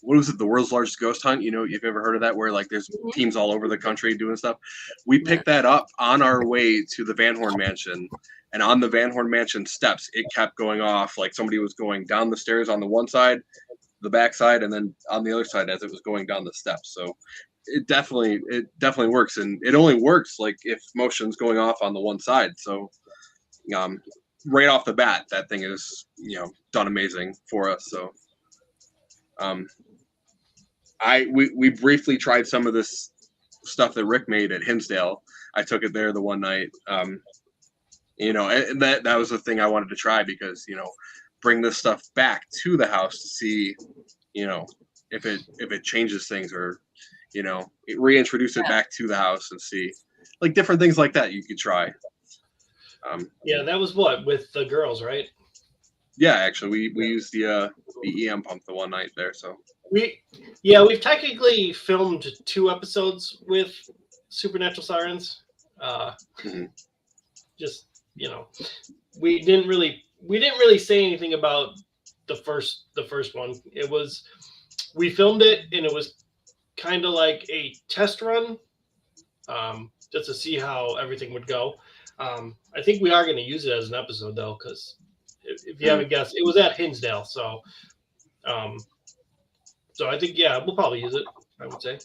what was it, the world's largest ghost hunt? You've ever heard of that, where like there's teams all over the country doing stuff? We picked that up on our way to the Van Horn Mansion, and on the Van Horn Mansion steps, it kept going off like somebody was going down the stairs on the one side, the back side, and then on the other side as it was going down the steps. So it definitely works, and it only works like if motion's going off on the one side. So right off the bat, that thing is done amazing for us. So we briefly tried some of this stuff that Rick made at Hinsdale. I took it there the one night, and that was the thing I wanted to try, because bring this stuff back to the house to see if it changes things, or reintroduce it back to the house and see like different things like that you could try. Yeah, that was what, with the girls, right? Yeah, actually, we used the EM pump the one night there. So we've technically filmed 2 episodes with Supernatural Sirens. Just we didn't really say anything about the first one. We filmed it, and it was kind of like a test run, just to see how everything would go. I think we are going to use it as an episode, though, because if you haven't guessed, it was at Hinsdale. So I think, we'll probably use it, I would say.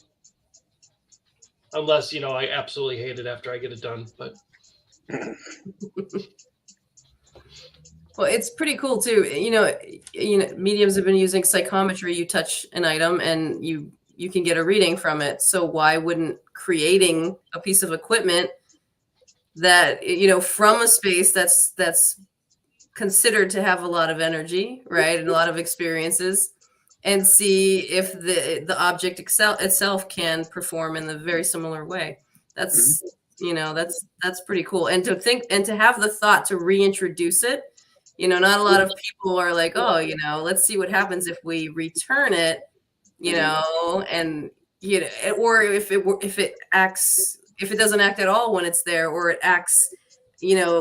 Unless, I absolutely hate it after I get it done. But Well, it's pretty cool too. Mediums have been using psychometry. You touch an item and you can get a reading from it. So why wouldn't creating a piece of equipment that from a space that's considered to have a lot of energy, right, and a lot of experiences, and see if the object itself can perform in a very similar way? That's that's pretty cool. And to think and to have the thought to reintroduce it. Not a lot of people are like, oh, let's see what happens if we return it, and or if it doesn't act at all when it's there, or it acts,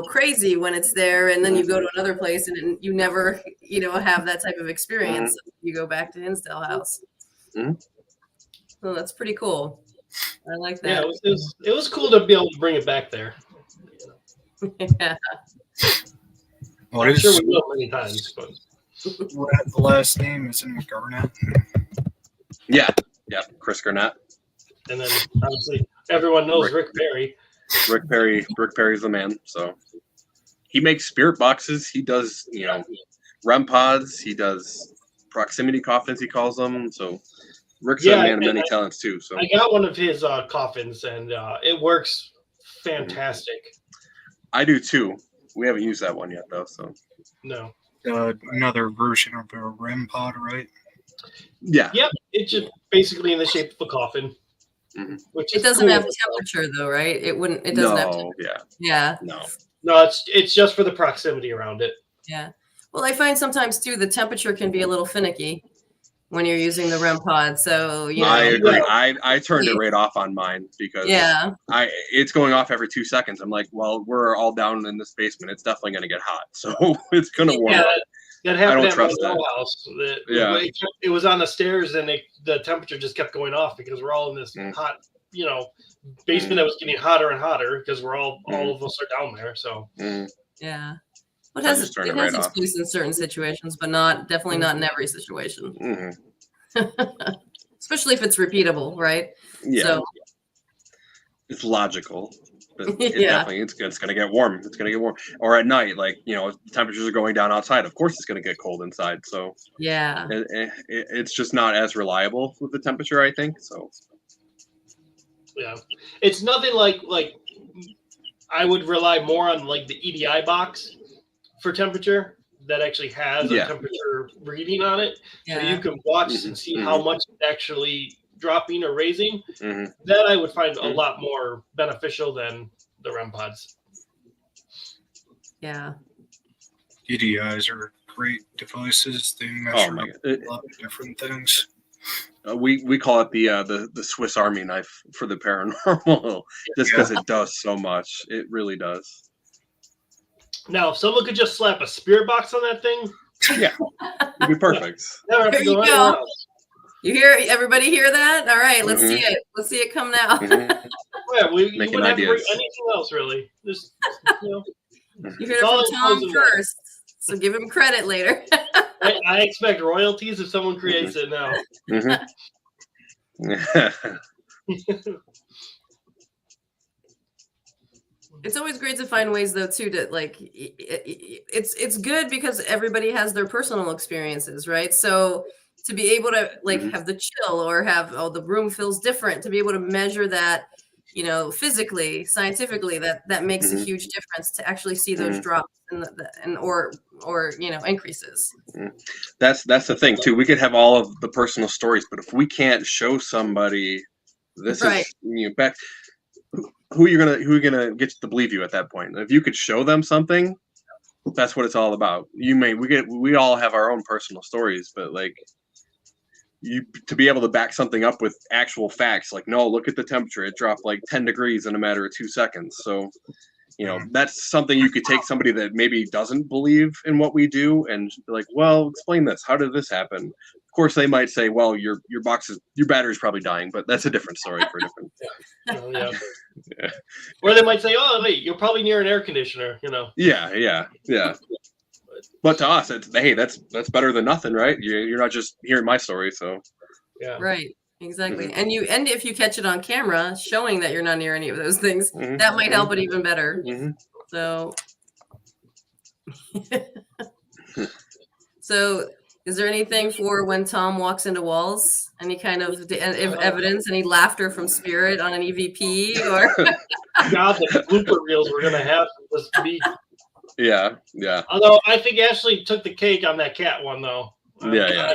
crazy when it's there, and then you go to another place and you never, have that type of experience. You go back to Hinsdale House. So that's pretty cool. I like that. Yeah, it was cool to be able to bring it back there. Yeah. Well, I'm sure we will many times, but the last name isn't it Garnett? yeah, Chris Garnett. And then obviously everyone knows Rick Perry. Rick Perry's the man. So he makes spirit boxes. He does, REM pods. He does proximity coffins, he calls them. So Rick's a man of many talents too. So I got one of his coffins, and it works fantastic. I do too. We haven't used that one yet, though. So no. Another version of a REM pod, right? Yeah. Yep. It's just basically in the shape of a coffin. Which it doesn't have temperature, though, right? It wouldn't. It doesn't have temperature. Yeah. No. It's just for the proximity around it. Yeah. Well, I find sometimes too the temperature can be a little finicky when you're using the REM pod. So I agree. I turned it right off on mine because it's going off every 2 seconds. I'm like, well, we're all down in this basement. It's definitely going to get hot, so it's going to warm up. That I happened don't at my trust that. old house. Yeah. It was on the stairs, and the temperature just kept going off because we're all in this hot, basement that was getting hotter and hotter because all of us are down there. So Yeah. I It just turn it right has its off. place in certain situations, but definitely not in every situation. Especially if it's repeatable, right? Yeah. So, It's logical. But Yeah. it's going to get warm. It's going to get warm. Or at night, like, temperatures are going down outside. Of course, it's going to get cold inside. So yeah. it's just not as reliable with the temperature, I think. So yeah, it's nothing like I would rely more on like the EDI box for temperature that actually has a temperature reading on it, so you can watch and see how much it's actually dropping or raising. That I would find a lot more beneficial than the REM pods. Yeah. EDIs are great devices. They measure a lot of different things. We call it the Swiss Army knife for the paranormal, just because it does so much. It really does. Now, if someone could just slap a spirit box on that thing, it'd be perfect. Never have to There go you go. anywhere else. You everybody hear that? All right, let's see it. Let's see it come now. Yeah, you wouldn't have to bring anything else, really. Just, You heard it from Tom first, so give him credit later. I expect royalties if someone creates it now. It's always great to find ways, though, too, to like. It's good because everybody has their personal experiences, right? So to be able to have the chill or have the room feels different, to be able to measure that, physically, scientifically, that makes a huge difference to actually see those drops or increases. That's the thing too. We could have all of the personal stories, but if we can't show somebody this is back, who are you gonna get to believe you at that point? If you could show them something, that's what it's all about. We all have our own personal stories, but to be able to back something up with actual facts, no, look at the temperature, it dropped 10 degrees in a matter of 2 seconds. So that's something you could take somebody that maybe doesn't believe in what we do and be well, explain this. How did this happen? Of course, they might say, well, your battery's probably dying, but that's a different story for a different. Or they might say, oh, wait, you're probably near an air conditioner, Yeah. But to us, that's better than nothing, right? You're not just hearing my story, so. Yeah. Right. Exactly. And if you catch it on camera, showing that you're not near any of those things, that might help it even better. So, is there anything for when Tom walks into walls? Any kind of evidence? Any laughter from spirit on an EVP? Or God, the blooper reels we're gonna have this week. Yeah. Although I think Ashley took the cake on that cat one, though. Yeah.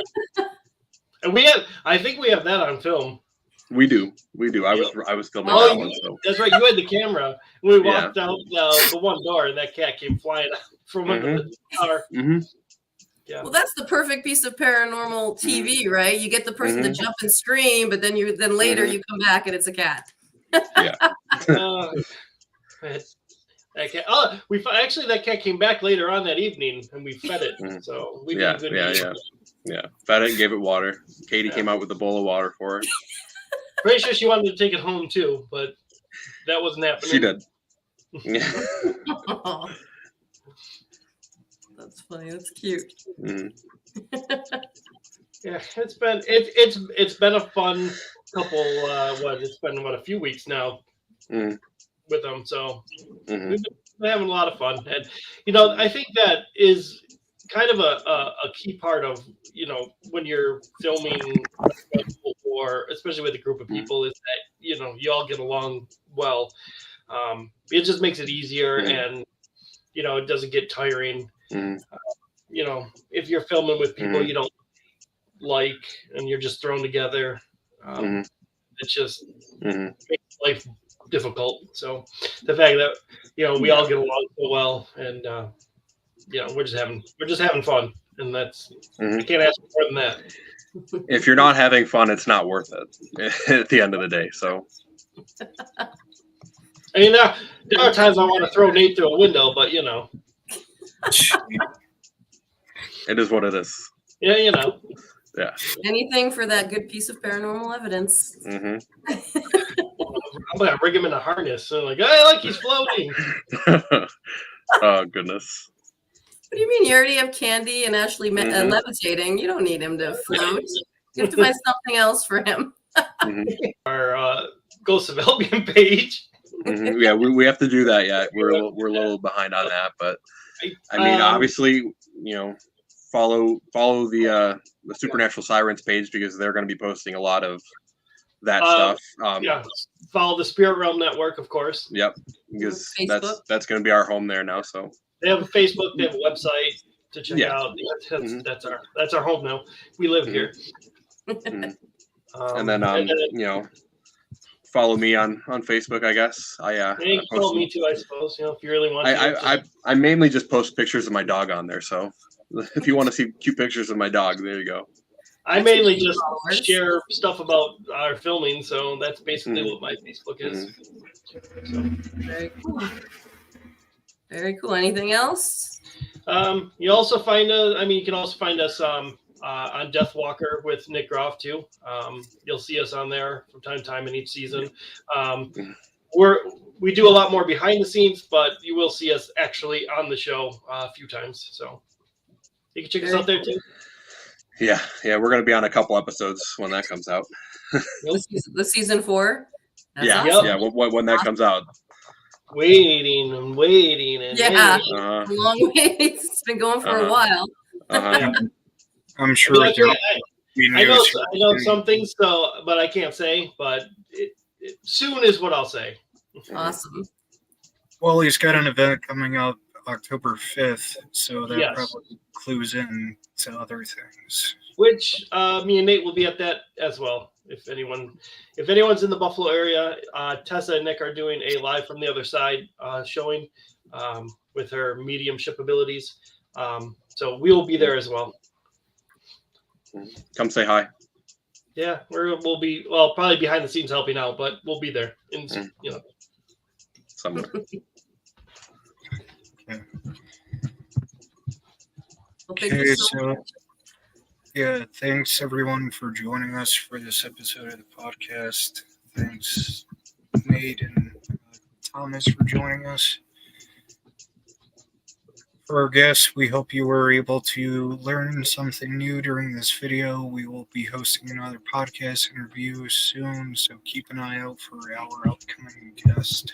And I think we have that on film. We do. I was filming that one. So. That's right. You had the camera. We walked out the one door, and that cat came flying out from under the car. Yeah. Well, that's the perfect piece of paranormal TV, right? You get the person to jump and scream, but then later you come back and it's a cat. Yeah. That cat. Oh, that cat came back later on that evening, and we fed it. So we did a good job. Yeah. Fed it and gave it water. Katie came out with a bowl of water for it. Pretty sure she wanted to take it home too, but that wasn't happening. She did. Oh, that's funny. That's cute. Yeah, it's been a fun couple. It's been a few weeks now with them, so we've been having a lot of fun, and I think that is kind of a key part of when you're filming, or especially with a group of people, is that you all get along well. It just makes it easier, and it doesn't get tiring. If you're filming with people you don't like and you're just thrown together, it just makes life difficult. So the fact that we all get along so well, and we're just having fun, and that's I can't ask for more than that. If you're not having fun, it's not worth it at the end of the day. So I mean, there are times I want to throw Nate through a window, but It is what it is. Yeah, you know. Yeah. Anything for that good piece of paranormal evidence. Mm-hmm. I'm gonna rig him in a harness. So like, hey, look, he's floating. Oh goodness. What do you mean? You already have Candy and Ashley levitating. You don't need him to float. You have to find something else for him. Our Ghost of Albion page. Mm-hmm. Yeah, we have to do that yet. We're a little behind on that, but I mean, obviously, follow the Supernatural Sirens page because they're going to be posting a lot of that stuff. Follow the Spirit Realm Network, of course. Yep, because Facebook. that's going to be our home there now. So they have a Facebook, they have a website to check out. That's our home now. We live here. And then follow me on Facebook, I guess. You can follow me too, I suppose. If you really want to. I mainly just post pictures of my dog on there. So if you want to see cute pictures of my dog, there you go. I mainly just share stuff about our filming, so that's basically what my Facebook is. So. Very cool. Very cool. Anything else? You also find us. You can also find us on Deathwalker with Nick Groff too. You'll see us on there from time to time in each season. We do a lot more behind the scenes, but you will see us actually on the show a few times. So you can check us out there too. Yeah, we're gonna be on a couple episodes when that comes out. The season 4. That's awesome. Yeah. When that comes out. Waiting and waiting and waiting. A long wait. It's been going for a while. I'm sure. I know some things, but I can't say. But soon is what I'll say. Awesome. Well, he's got an event coming up October 5th, so that probably clues in to other things. Which me and Nate will be at that as well. If anyone's in the Buffalo area, Tessa and Nick are doing a live from the other side showing with her mediumship abilities. So we will be there as well. Come say hi. Yeah, we'll be probably behind the scenes helping out, but we'll be there somewhere. Okay, so thanks everyone for joining us for this episode of the podcast. Thanks, Nate and Thomas, for joining us. For our guests, we hope you were able to learn something new during this video. We will be hosting another podcast interview soon, so keep an eye out for our upcoming guest.